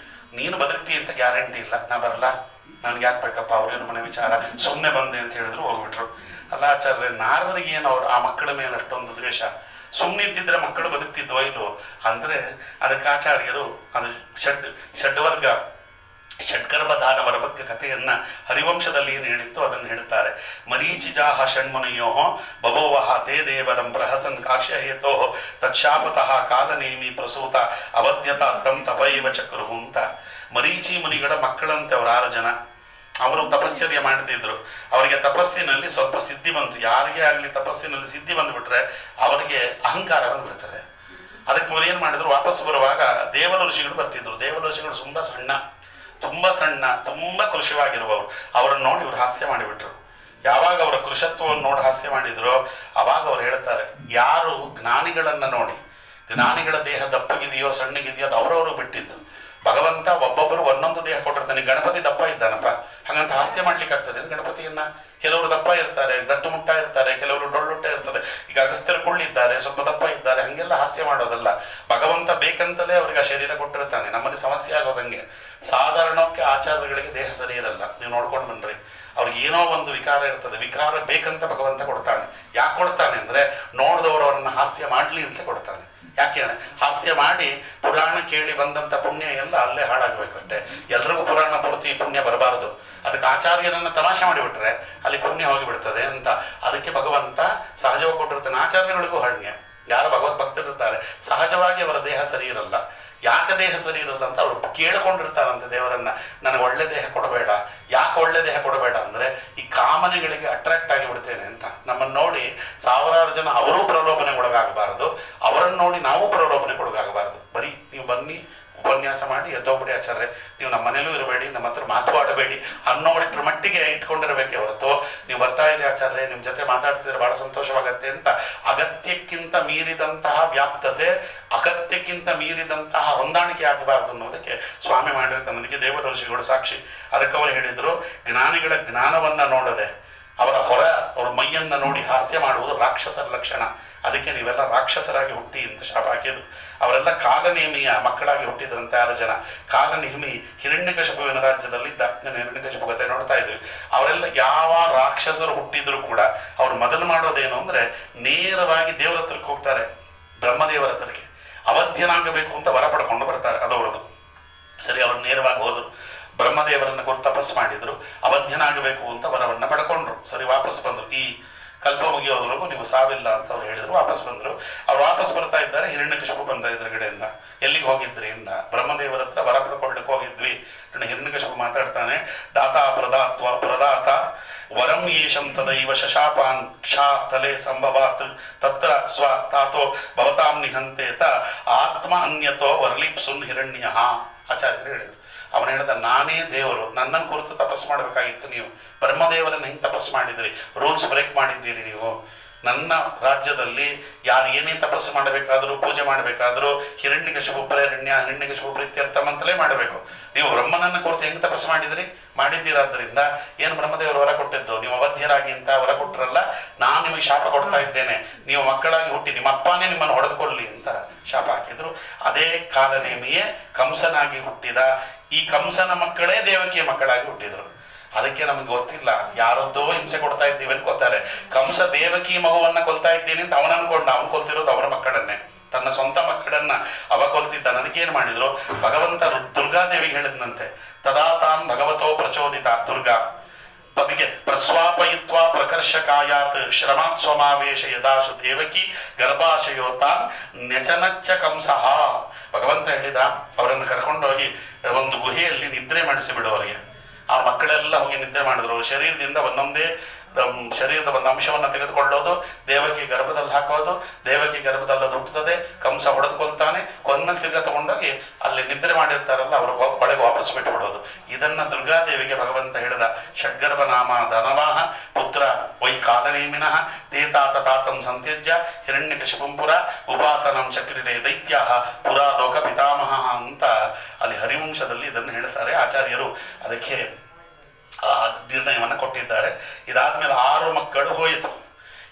Speaker 1: ನೀನು ಬದುಕ್ತಿ ಅಂತ ಗ್ಯಾರಂಟಿ ಇಲ್ಲ. ನಾ ಬರಲ್ಲ, ನನ್ಗೆ ಯಾಕೆ ಬೇಕಪ್ಪ, ಅವ್ರೇನು ಮನೆ ವಿಚಾರ, ಸುಮ್ಮನೆ ಬಂದೆ ಅಂತ ಹೇಳಿದ್ರು, ಹೋಗ್ಬಿಟ್ರು. ಅಲ್ಲ ಆಚಾರ್ಯ, ನಾರದರಿಗೆ ಏನು ಅವ್ರು ಆ ಮಕ್ಕಳ ಮೇಲೆ ಅಷ್ಟೊಂದು ದ್ವೇಷ? ಸುಮ್ಮನಿದ್ದಿದ್ರೆ ಮಕ್ಕಳು ಬದುಕ್ತಿದ್ವೋ ಇಲ್ವೋ ಅಂದ್ರೆ ಅದಕ್ಕೆ ಆಚಾರ್ಯರು ಅದು ಷಡ್ವರ್ಗ ಷಡ್ಗರ್ಭದಾನವರ ಬಗ್ಗೆ ಕಥೆಯನ್ನ ಹರಿವಂಶದಲ್ಲಿ ಏನು ಹೇಳಿತ್ತು ಅದನ್ನು ಹೇಳ್ತಾರೆ. ಮರೀಚಿಜಾಹ ಷಣ್ಮುನಿಯೋ ಬಭೋವಹ ತೇ ದೇವರಂ ಪ್ರಹಸನ್ ಕಾಶ್ಯಹೇತೋ ತಚ್ಚಾಪತಃ ಕಾಲನೇಮಿ ಪ್ರಸೂತ ಅವಧ್ಯತ ತಂ ತಪೈವ ಚಕ್ರುಹು ಅಂತ. ಮರೀಚಿ ಮುನಿಗಳ ಮಕ್ಕಳಂತೆ ಅವರು 6 ಜನ. ಅವರು ತಪಶ್ಚರ್ಯ ಮಾಡ್ತಿದ್ರು. ಅವರಿಗೆ ತಪಸ್ಸಿನಲ್ಲಿ ಸ್ವಲ್ಪ ಸಿದ್ಧಿ ಬಂತು. ಯಾರಿಗೇ ಆಗಲಿ ತಪಸ್ಸಿನಲ್ಲಿ ಸಿದ್ಧಿ ಬಂದುಬಿಟ್ರೆ ಅವರಿಗೆ ಅಹಂಕಾರ ಬಂದುಬಿಡ್ತದೆ. ಅದಕ್ಕೆ ಅವ್ರು ಏನು ಮಾಡಿದ್ರು, ವಾಪಸ್ ಬರುವಾಗ ದೇವರ ಋಷಿಗಳು ಬರ್ತಿದ್ರು. ದೇವರ ಋಷಿಗಳು ತುಂಬ ಸಣ್ಣ ತುಂಬ ಕೃಶವಾಗಿರುವವರು. ಅವರನ್ನು ನೋಡಿ ಇವರು ಹಾಸ್ಯ ಮಾಡಿಬಿಟ್ರು. ಯಾವಾಗ ಅವರ ಕೃಶತ್ವವನ್ನು ನೋಡಿ ಹಾಸ್ಯ ಮಾಡಿದ್ರು ಅವಾಗ ಅವ್ರು ಹೇಳ್ತಾರೆ, ಯಾರು ಜ್ಞಾನಿಗಳನ್ನು ನೋಡಿ, ಜ್ಞಾನಿಗಳ ದೇಹ ದಪ್ಪಗಿದೆಯೋ ಸಣ್ಣಗಿದೆಯೋ ಅದು ಅವರವರು ಬಿಟ್ಟಿದ್ದು. ಭಗವಂತ ಒಬ್ಬೊಬ್ಬರು ಒಂದೊಂದು ದೇಹ ಕೊಟ್ಟಿರ್ತಾನೆ. ಗಣಪತಿ ದಪ್ಪ ಇದ್ದಾನಪ್ಪ, ಹಾಗಂತ ಹಾಸ್ಯ ಮಾಡ್ಲಿಕ್ಕೆ ಆಗ್ತದೆ ಗಣಪತಿಯನ್ನ? ಕೆಲವರು ದಪ್ಪ ಇರ್ತಾರೆ, ಗಟ್ಟು ಮುಟ್ಟ ಇರ್ತಾರೆ, ಕೆಲವರು ಡೊಳ್ಳುಟ್ಟ ಇರ್ತದೆ. ಈಗ ಅಗಸ್ತ್ಯರು ಕೊಳ್ಳಿದ್ದಾರೆ, ಸ್ವಲ್ಪ ದಪ್ಪ ಇದ್ದಾರೆ, ಹಂಗೆಲ್ಲ ಹಾಸ್ಯ ಮಾಡೋದಲ್ಲ. ಭಗವಂತ ಬೇಕಂತಲೇ ಅವ್ರಿಗೆ ಆ ಶರೀರ ಕೊಟ್ಟಿರ್ತಾನೆ. ನಮ್ಮಲ್ಲಿ ಸಮಸ್ಯೆ ಆಗೋದಂಗೆ. ಸಾಧಾರಣಕ್ಕೆ ಆಚಾರ್ಯಗಳಿಗೆ ದೇಹ ಸರಿ ಇರಲ್ಲ, ನೀವು ನೋಡ್ಕೊಂಡು ಬನ್ರಿ. ಅವ್ರಿಗೆ ಏನೋ ಒಂದು ವಿಕಾರ ಇರ್ತದೆ, ವಿಕಾರ ಬೇಕಂತ ಭಗವಂತ ಕೊಡ್ತಾನೆ. ಯಾಕೆ ಕೊಡ್ತಾನೆ ಅಂದ್ರೆ ನೋಡಿದವರು ಅವರನ್ನ ಹಾಸ್ಯ ಮಾಡ್ಲಿ ಅಂತ ಕೊಡ್ತಾನೆ. ಯಾಕೆ ಹಾಸ್ಯ ಮಾಡಿ ಪುರಾಣ ಕೇಳಿ ಬಂದಂತ ಪುಣ್ಯ ಎಲ್ಲ ಅಲ್ಲೇ ಹಾಳಾಗಬೇಕಂತೆ. ಎಲ್ರಿಗೂ ಪುರಾಣ ಪೂರ್ತಿ ಪುಣ್ಯ ಬರಬಾರದು. ಅದಕ್ಕೆ ಆಚಾರ್ಯರನ್ನ ತಮಾಷೆ ಮಾಡಿಬಿಟ್ರೆ ಅಲ್ಲಿ ಪುಣ್ಯ ಹೋಗಿಬಿಡ್ತದೆ ಅಂತ. ಅದಕ್ಕೆ ಭಗವಂತ ಸಹಜವಾಗಿ ಕೊಟ್ಟಿರ್ತಾನೆ. ಆಚಾರ್ಯಗಳಿಗೂ ಹಣ್ಯ. ಯಾರು ಭಗವದ್ಭಕ್ತರಿರ್ತಾರೆ ಸಹಜವಾಗಿ ಅವರ ದೇಹ ಸರಿ ಇರಲ್ಲ. ಯಾಕೆ ದೇಹ ಸರಿ ಇರಲ್ಲ ಅಂತ ಅವರು ಕೇಳ್ಕೊಂಡಿರ್ತಾರಂತೆ ದೇವರನ್ನ, ನನಗೆ ಒಳ್ಳೆ ದೇಹ ಕೊಡಬೇಡ. ಯಾಕೆ ಒಳ್ಳೆ ದೇಹ ಕೊಡಬೇಡ ಅಂದ್ರೆ ಈ ಕಾಮನೆಗಳಿಗೆ ಅಟ್ರಾಕ್ಟ್ ಆಗಿ ಬಿಡ್ತೇನೆ ಅಂತ. ನಮ್ಮನ್ನು ನೋಡಿ 1000 ಜನ ಅವರೂ ಪ್ರಲೋಭನೆಗೆ ಒಳಗಾಗಬಾರದು, ಅವರನ್ನು ನೋಡಿ ನಾವು ಪ್ರಲೋಭನೆಗೆ ಒಳಗಾಗಬಾರದು. ಬರೀ ನೀವು ಬನ್ನಿ ಉಪನ್ಯಾಸ ಮಾಡಿ ಎದ್ದೋಗ್ಬಿಡಿ ಆಚಾರ್ಯ, ನೀವು ನಮ್ಮ ಮನೇಲೂ ಇರಬೇಡಿ, ನಮ್ಮ ಹತ್ರ ಮಾತಾಡಬೇಡಿ ಅನ್ನೋಷ್ಟರ ಮಟ್ಟಿಗೆ ಇಟ್ಕೊಂಡಿರಬೇಕೆ ಹೊರತು ನೀವು ಬರ್ತಾ ಇರಿ ಆಚಾರ್ಯ, ನಿಮ್ಮ ಜೊತೆ ಮಾತಾಡ್ತಿದ್ರೆ ಬಹಳ ಸಂತೋಷವಾಗತ್ತೆ ಅಂತ ಅಗತ್ಯಕ್ಕಿಂತ ಮೀರಿದಂತಹ ವ್ಯಾಪ್ತತೆ, ಅಗತ್ಯಕ್ಕಿಂತ ಮೀರಿದಂತಹ ಹೊಂದಾಣಿಕೆ ಆಗಬಾರ್ದು ಅನ್ನೋದಕ್ಕೆ ಸ್ವಾಮಿ ಮಾಡಿರ್ತಾನೆ. ಅದಕ್ಕೆ ದೇವರ ಋಷಿಗಳು ಸಾಕ್ಷಿ. ಅದಕ್ಕೆ ಅವರು ಹೇಳಿದ್ರು, ಜ್ಞಾನಿಗಳ ಜ್ಞಾನವನ್ನ ನೋಡದೆ ಅವರ ಮೈಯನ್ನ ನೋಡಿ ಹಾಸ್ಯ ಮಾಡುವುದು ರಾಕ್ಷಸರ ಲಕ್ಷಣ. ಅದಕ್ಕೆ ನೀವೆಲ್ಲ ರಾಕ್ಷಸರಾಗಿ ಹುಟ್ಟಿ ಅಂತ ಶಾಪ ಹಾಕಿದ್ರು. ಅವರೆಲ್ಲ ಕಾಲನೇಮಿಯ ಮಕ್ಕಳಾಗಿ ಹುಟ್ಟಿದ್ರಂತೆ 6 ಜನ. ಕಾಲನೇಮಿ ಹಿರಣ್ಯಕಶಿಪುವಿನ ರಾಜ್ಯದಲ್ಲಿದ್ದ. ನಾನು ಹಿರಣ್ಯಕಶಿಪು ಕಥೆ ನೋಡ್ತಾ ಇದ್ವಿ. ಅವರೆಲ್ಲ ಯಾವ ರಾಕ್ಷಸರು ಹುಟ್ಟಿದ್ರು ಕೂಡ ಅವ್ರು ಮೊದಲು ಮಾಡೋದೇನು ಅಂದ್ರೆ ನೇರವಾಗಿ ದೇವರ ಹತ್ರಕ್ಕೆ ಹೋಗ್ತಾರೆ, ಬ್ರಹ್ಮದೇವರ ಹತ್ರಕ್ಕೆ. ಅವಧ್ಯನಾಗಬೇಕು ಅಂತ ವರ ಪಡ್ಕೊಂಡು ಬರ್ತಾರೆ, ಅದವರದು. ಸರಿ, ಅವ್ರು ನೇರವಾಗಿ ಹೋದ್ರು, ಬ್ರಹ್ಮದೇವರನ್ನ ಕುರಿತು ತಪಸ್ಸು ಮಾಡಿದ್ರು, ಅವಧ್ಯನಾಗಬೇಕು ಅಂತ ವರವನ್ನ ಪಡ್ಕೊಂಡ್ರು. ಸರಿ, ವಾಪಸ್ ಬಂದ್ರು. ಈ ಕಲ್ಪ ಮುಗಿಯೋದ್ರಿಗೂ ನೀವು ಸಾವಿಲ್ಲ ಅಂತ ಅವ್ರು ಹೇಳಿದ್ರು. ವಾಪಸ್ ಬಂದ್ರು. ಅವ್ರು ವಾಪಸ್ ಬರ್ತಾ ಇದ್ದಾರೆ. ಹಿರಣ್ಯಕಶಿಪು ಬಂದ ಎದುರುಗಡೆಯಿಂದ, ಎಲ್ಲಿಗೆ ಹೋಗಿದ್ರಿ ಇಂದ? ಬ್ರಹ್ಮದೇವರ ಹತ್ರ ವರ ಪಡ್ಕೊಳ್ಳಿಕ್ಕೆ ಹೋಗಿದ್ವಿ. ಹಿರಣ್ಯಕಶಿಪು ಮಾತಾಡ್ತಾನೆ, ದಾತಾ ಪ್ರದಾತ ವರಂ ಯೇಷಂ ತದೈವ ಶಶಾಪಾನ್ ಕ್ಷಾ ತಲೆ ಸಂಭವಾತ್ ತತ್ರ ಸ್ವ ತಾತೋ ಭವತಾಂ ನಿಹಂತೇತ ಆತ್ಮ ಅನ್ಯತೋ ವರ್ಲಿಪ್ಸುನ್ ಹಿರಣ್ಯ. ಆಚಾರ್ಯರು ಹೇಳಿದರು. ಅವನು ಹೇಳಿದ, ನಾನೇ ದೇವರು, ನನ್ನನ್ನು ಕುರಿತು ತಪಸ್ಸು ಮಾಡಬೇಕಾಗಿತ್ತು. ನೀವು ಬ್ರಹ್ಮದೇವರನ್ನು ಹೆಂಗೆ ತಪಸ್ಸು ಮಾಡಿದಿರಿ? ರೂಲ್ಸ್ ಬ್ರೇಕ್ ಮಾಡಿದ್ದೀರಿ ನೀವು. ನನ್ನ ರಾಜ್ಯದಲ್ಲಿ ಯಾರು ಏನೇ ತಪಸ್ಸು ಮಾಡಬೇಕಾದರೂ ಪೂಜೆ ಮಾಡಬೇಕಾದರೂ ಹಿರಣ್ಯಕಶಿಪು ಪ್ರೇರಣ್ಯ ಹಿರಣ್ಯಕಶಿಪು ಪ್ರೀತ್ಯರ್ಥಂ ಅಂತಲೇ ಮಾಡಬೇಕು. ನೀವು ಬ್ರಹ್ಮನನ್ನು ಕುರಿತು ಹೆಂಗೆ ತಪಸ್ಸು ಮಾಡಿದ್ದೀರಾದ್ರಿಂದ ಏನು ಬ್ರಹ್ಮದೇವರು ವರ ಕೊಟ್ಟಿದ್ದು? ನೀವು ಅವಧ್ಯರಾಗಿ ಅಂತ ವರ ಕೊಟ್ಟರಲ್ಲ, ನಾನು ನಿಮಗೆ ಶಾಪ ಕೊಡ್ತಾ ಇದ್ದೇನೆ, ನೀವು ಮಕ್ಕಳಾಗಿ ಹುಟ್ಟಿ ನಿಮ್ಮ ಅಪ್ಪನೇ ನಿಮ್ಮನ್ನು ಹೊಡೆದುಕೊಳ್ಳಿ ಅಂತ ಶಾಪ ಹಾಕಿದ್ರು. ಅದೇ ಕಾಲನೇಮಿಯೇ ಕಂಸನಾಗಿ ಹುಟ್ಟಿದ. ಈ ಕಂಸನ ಮಕ್ಕಳೇ ದೇವಕಿಯ ಮಕ್ಕಳಾಗಿ ಹುಟ್ಟಿದ್ರು. ಅದಕ್ಕೆ ನಮ್ಗೆ ಗೊತ್ತಿಲ್ಲ, ಯಾರದ್ದೋ ಹಿಂಸೆ ಕೊಡ್ತಾ ಇದ್ದೀವಿ ಅನ್ಕೋತಾರೆ. ಕಂಸ ದೇವಕಿ ಮಗುವನ್ನ ಕೊಲ್ತಾ ಇದ್ದೀನಿ ಅಂತ ಅವನ ಅನ್ಕೊಂಡ. ಅವನು ಕೊಲ್ತಿರೋದು ಅವರ ಮಕ್ಕಳನ್ನೇ, ತನ್ನ ಸ್ವಂತ ಮಕ್ಕಳನ್ನ ಅವ ಕೊಲ್ತಿದ್ದಾನೆ. ಅದಕ್ಕೇನು ಮಾಡಿದ್ರು? ಭಗವಂತ ದುರ್ಗಾದೇವಿಗೆ ಹೇಳಿದ್ನಂತೆ, ತದಾ ತಾನ್ ಭಗವತೋ ಪ್ರಚೋದಿತ ದುರ್ಗಾ ಪದಿಗೆ ಪ್ರಸ್ವಾಪಯಿತ್ವ ಪ್ರಕರ್ಷಕಾಯಾತ್ ಶ್ರಮಾತ್ ಸ್ವಮಾವೇಶ ಯದಾಶು ದೇವಕಿ ಗರ್ಭಾಶಯೋತಾನ್ ನ್ಯಚನಚ್ಚ ಕಂಸಃ. ಭಗವಂತ ಹೇಳಿದ, ಅವರನ್ನು ಕರ್ಕೊಂಡೋಗಿ ಒಂದು ಗುಹೆಯಲ್ಲಿ ನಿದ್ರೆ ಮಾಡಿಸಿ ಬಿಡುವವರಿಗೆ. ಆ ಮಕ್ಕಳೆಲ್ಲ ಹೋಗಿ ನಿದ್ರೆ ಮಾಡಿದ್ರು. ಶರೀರದಿಂದ ಒಂದೊಂದೇ ಶರೀರದ ಒಂದು ಅಂಶವನ್ನು ತೆಗೆದುಕೊಳ್ಳೋದು, ದೇವಕಿ ಗರ್ಭದಲ್ಲಿ ಹಾಕೋದು, ದೇವಕಿ ಗರ್ಭದಲ್ಲಿ ಅದು ಹುಟ್ಟುತ್ತದೆ, ಕಂಸ ಹೊಡೆದುಕೊಳ್ತಾನೆ, ಕೊಂದ್ಮೇಲೆ ತಿರ್ಗಾ ತಗೊಂಡೋಗಿ ಅಲ್ಲಿ ನಿದ್ರೆ ಮಾಡಿರ್ತಾರಲ್ಲ ಅವ್ರ ಒಳಗೆ ವಾಪಸ್ ಬಿಟ್ಟುಬಿಡೋದು. ಇದನ್ನ ದುರ್ಗಾದೇವಿಗೆ ಭಗವಂತ ಹೇಳಿದ. ಷಡ್ಗರ್ಭನಾಮ ಧನವಾಹ ಪುತ್ರ ವೈ ಕಾಲನೇಮಿನಃ ತೇತಾತ ತಾತಂ ಸಂತ್ಯಜ್ಯ ಹಿರಣ್ಯಕಶಿಪುಂಪುರ ಉಪಾಸನಂ ಚಕ್ರಿರೇ ದೈತ್ಯ ಪುರಾ ಲೋಕ ಪಿತಾಮಹ ಅಂತ ಅಲ್ಲಿ ಹರಿವಂಶದಲ್ಲಿ ಇದನ್ನು ಹೇಳ್ತಾರೆ ಆಚಾರ್ಯರು. ಅದಕ್ಕೆ ನಿರ್ಣಯವನ್ನು ಕೊಟ್ಟಿದ್ದಾರೆ. ಇದಾದ್ಮೇಲೆ 6 ಮಕ್ಕಳು ಹೋಯಿತು.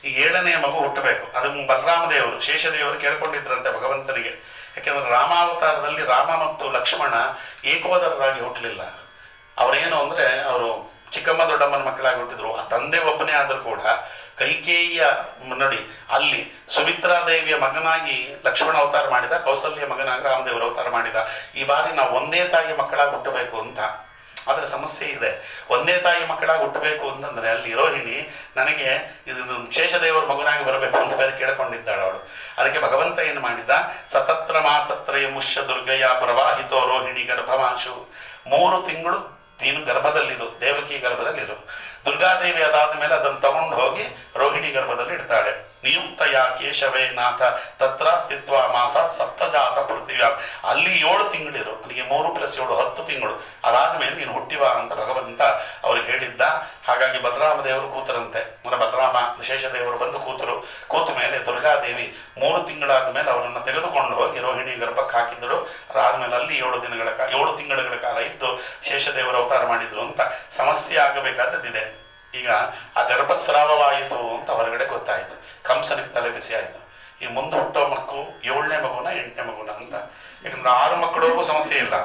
Speaker 1: ಈ 7ನೇ ಮಗು ಹುಟ್ಟಬೇಕು. ಅದು ಬಲರಾಮದೇವರು ಶೇಷದೇವರು ಕೇಳ್ಕೊಂಡಿದ್ರಂತೆ ಭಗವಂತನಿಗೆ. ಯಾಕೆಂದ್ರೆ ರಾಮಾವತಾರದಲ್ಲಿ ರಾಮ ಮತ್ತು ಲಕ್ಷ್ಮಣ ಏಕೋದರರಾಗಿ ಹುಟ್ಟಲಿಲ್ಲ. ಅವರೇನು ಅಂದರೆ ಅವರು ಚಿಕ್ಕಮ್ಮ ದೊಡ್ಡಮ್ಮನ ಮಕ್ಕಳಾಗಿ ಹುಟ್ಟಿದ್ರು. ಆ ತಂದೆ ಒಬ್ಬನೇ ಆದರೂ ಕೂಡ ಕೈಕೇಯಿಯ ನೋಡಿ ಅಲ್ಲಿ ಸುಮಿತ್ರಾದೇವಿಯ ಮಗನಾಗಿ ಲಕ್ಷ್ಮಣ ಅವತಾರ ಮಾಡಿದ, ಕೌಸಲ್ಯ ಮಗನಾಗಿ ರಾಮದೇವರು ಅವತಾರ ಮಾಡಿದ. ಈ ಬಾರಿ ನಾವು ಒಂದೇ ತಾಯಿ ಮಕ್ಕಳಾಗಿ ಹುಟ್ಟಬೇಕು ಅಂತ. ಆದರೆ ಸಮಸ್ಯೆ ಇದೆ. ಒಂದೇ ತಾಯಿ ಮಕ್ಕಳಾಗಿ ಹುಟ್ಟಬೇಕು ಅಂತಂದರೆ ಅಲ್ಲಿ ರೋಹಿಣಿ ನನಗೆ ಇದು ಶೇಷದೇವರ ಮಗನಾಗಿ ಬರಬೇಕು ಅಂತ ಬೇರೆ ಕೇಳ್ಕೊಂಡಿದ್ದಾಳು ಅವಳು. ಅದಕ್ಕೆ ಭಗವಂತ ಏನು ಮಾಡಿದ, ಸತತ್ರ ಮಾಸತ್ರಯ ಮುಷ್ಯ ದುರ್ಗಯ ಪ್ರವಾಹಿತೋ ರೋಹಿಣಿ ಗರ್ಭಮಾಶು. 3 ತಿಂಗಳು ನೀನು ಗರ್ಭದಲ್ಲಿರು, ದೇವಕಿ ಗರ್ಭದಲ್ಲಿರು. ದುರ್ಗಾದೇವಿ ಅದಾದ ಮೇಲೆ ಅದನ್ನು ತಗೊಂಡು ಹೋಗಿ ರೋಹಿಣಿ ಗರ್ಭದಲ್ಲಿ ಇಡ್ತಾಳೆ. ನಿಯುಕ್ತಯ ಕೇಶವೇ ನಾಥ ತತ್ರ ಸ್ಥಿತ್ವ ಮಾಸ ಸಪ್ತಜಾತ ಪೃಥ್ವಿಯ. ಅಲ್ಲಿ 7 ತಿಂಗಳಿರು, ನನಗೆ 3 + 7 10 ತಿಂಗಳು. ಅದಾದ್ಮೇಲೆ ನೀನು ಹುಟ್ಟಿವ ಅಂತ ಭಗವಂತ ಅವ್ರಿಗೆ ಹೇಳಿದ್ದ. ಹಾಗಾಗಿ ಬಲರಾಮದೇವರು ಕೂತರಂತೆ. ಬಲರಾಮ ಶೇಷದೇವರು ಬಂದು ಕೂತ ಮೇಲೆ ದುರ್ಗಾದೇವಿ 3 ತಿಂಗಳಾದ ಮೇಲೆ ಅವರನ್ನು ತೆಗೆದುಕೊಂಡು ಹೋಗಿ ರೋಹಿಣಿ ಗರ್ಭಕ್ಕೆ ಹಾಕಿದಳು. ಅದಾದ್ಮೇಲೆ ಅಲ್ಲಿ 7 ತಿಂಗಳ ಕಾಲ ಇದ್ದು ಶೇಷದೇವರು ಅವತಾರ ಮಾಡಿದ್ರು ಅಂತ ಸಮಸ್ಯೆ ಆಗಬೇಕಾದದ್ದಿದೆ. ಈಗ ಆ ಗರ್ಭಸ್ರಾವವಾಯಿತು ಅಂತ ಹೊರಗಡೆ ಗೊತ್ತಾಯಿತು. ಕಂಸನಿಗೆ ತಲೆ ಬಿಸಿ ಆಯಿತು. ಈ ಮುಂದೆ ಹುಟ್ಟೋ ಮಕ್ಕಳು 7ನೇ ಮಗುನ 8ನೇ ಮಗುನ ಅಂತ. ಯಾಕಂದ್ರೆ 6 ಮಕ್ಕಳಿಗೂ ಸಮಸ್ಯೆ ಇಲ್ಲ.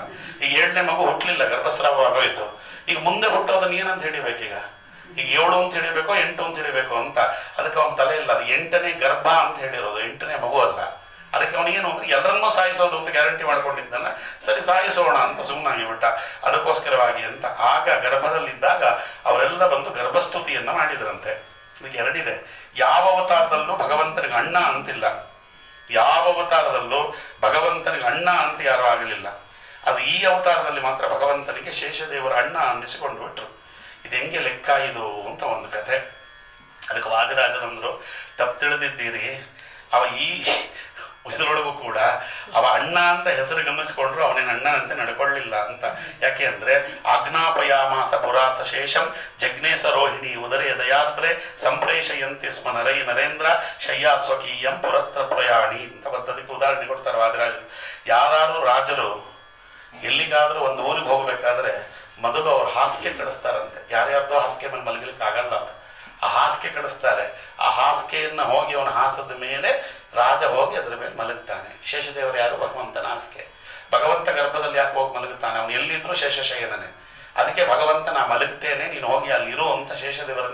Speaker 1: ಈಗ 7ನೇ ಮಗು ಹುಟ್ಟಲಿಲ್ಲ, ಗರ್ಭಸ್ರಾವ ಆಗೋಯ್ತು. ಈಗ ಮುಂದೆ ಹುಟ್ಟೋದನ್ನ ಏನಂತ ಹಿಡಿಬೇಕೀಗ? ಈಗ 7 ಅಂತ ಹಿಡಿಬೇಕು, 8 ಅಂತ ಹಿಡಿಬೇಕು ಅಂತ. ಅದಕ್ಕೆ ಅವನ ತಲೆ ಇಲ್ಲ. ಅದು 8ನೇ ಗರ್ಭ ಅಂತ ಹೇಳಿರೋದು, 8ನೇ ಮಗು ಅಲ್ಲ. ಅದಕ್ಕೆ ಅವನಿಗೇನು ಅಂದರೆ ಎಲ್ಲರನ್ನೂ ಸಾಯಿಸೋದು ಅಂತ ಗ್ಯಾರಂಟಿ ಮಾಡ್ಕೊಂಡಿದ್ದಲ್ಲ. ಸರಿ ಸಾಯಿಸೋಣ ಅಂತ ಸುಮ್ಮನಾಗಿಬಿಟ್ಟ. ಅದಕ್ಕೋಸ್ಕರವಾಗಿ ಅಂತ ಆಗ ಗರ್ಭದಲ್ಲಿದ್ದಾಗ ಅವರೆಲ್ಲ ಬಂದು ಗರ್ಭಸ್ತುತಿಯನ್ನು ಮಾಡಿದ್ರಂತೆ. ಇದಕ್ಕೆ 2 ಇದೆ. ಯಾವ ಅವತಾರದಲ್ಲೂ ಭಗವಂತನಿಗೆ ಅಣ್ಣ ಅಂತಿಲ್ಲ. ಯಾವ ಅವತಾರದಲ್ಲೂ ಭಗವಂತನಿಗೆ ಅಣ್ಣ ಅಂತ ಯಾರೂ ಆಗಲಿಲ್ಲ. ಅದು ಈ ಅವತಾರದಲ್ಲಿ ಮಾತ್ರ ಭಗವಂತನಿಗೆ ಶೇಷದೇವರ ಅಣ್ಣ ಅನ್ನಿಸಿಕೊಂಡು ಬಿಟ್ರು. ಇದು ಹೆಂಗೆ ಲೆಕ್ಕ ಇದು ಅಂತ ಒಂದು ಕಥೆ. ಅದಕ್ಕೆ ವಾದಿರಾಜರಂದರು, ತಪ್ಪು ತಿಳಿದಿದ್ದೀರಿ, ಅವ ಈ ಇದರೊಳಗೂ ಕೂಡ ಅವ ಅಣ್ಣ ಅಂತ ಹೆಸರು ಗಮನಿಸ್ಕೊಂಡ್ರು ಅವನೇನು ಅಣ್ಣನಂತೆ ನಡ್ಕೊಳ್ಳಿಲ್ಲ ಅಂತ. ಯಾಕೆ ಅಂದರೆ ಆಜ್ಞಾಪಯಾಮಾಸ ಪುರಾಸ ಶೇಷಂ ಜಗ್ನೇಶ ರೋಹಿಣಿ ಉದರೇ ದಯಾತ್ರೆ ಸಂಪ್ರೇಷಯಂತಿ ಸ್ಮ ನರೈ ನರೇಂದ್ರ ಶಯ್ಯಾ ಸ್ವಕೀಯಂ ಪುರತ್ರ ಪ್ರಯಾಣಿ ಅಂತ ಬರ್ತದಕ್ಕೆ ಉದಾಹರಣೆ ಕೊಡ್ತಾರೆ ವಾದಿರಾಜರು. ಯಾರು ರಾಜರು ಎಲ್ಲಿಗಾದರೂ ಒಂದು ಊರಿಗೆ ಹೋಗಬೇಕಾದ್ರೆ ಮೊದಲು ಅವ್ರು ಹಾಸಿಗೆ ಕಳಿಸ್ತಾರಂತೆ. ಯಾರ್ಯಾರ್ದೋ ಹಾಸಿಗೆ ಮೇಲೆ ಮಲಗಲಿಕ್ಕೆ ಆಗಲ್ಲ ಅವರು. ಆ ಹಾಸಿಗೆ ಕಳಿಸ್ತಾರೆ. ಆ ಹಾಸಿಗೆಯನ್ನು ಹೋಗಿ ಅವನ ಹಾಸದ ಮೇಲೆ ರಾಜ ಹೋಗಿ ಅದರ ಮೇಲೆ ಮಲಗ್ತಾನೆ. ಶೇಷದೇವರು ಯಾರು? ಭಗವಂತನ ಹಾಸಿಗೆ. ಭಗವಂತ ಗರ್ಭದಲ್ಲಿ ಯಾಕೆ ಹೋಗಿ ಮಲಗುತ್ತಾನೆ? ಅವನು ಎಲ್ಲಿದ್ರೂ ಶೇಷಶಯನನೇ. ಅದಕ್ಕೆ ಭಗವಂತ ನಾ ಮಲಗ್ತೇನೆ, ನೀನು ಹೋಗಿ ಅಲ್ಲಿರು ಅಂತ ಶೇಷದೇವರನ್ನ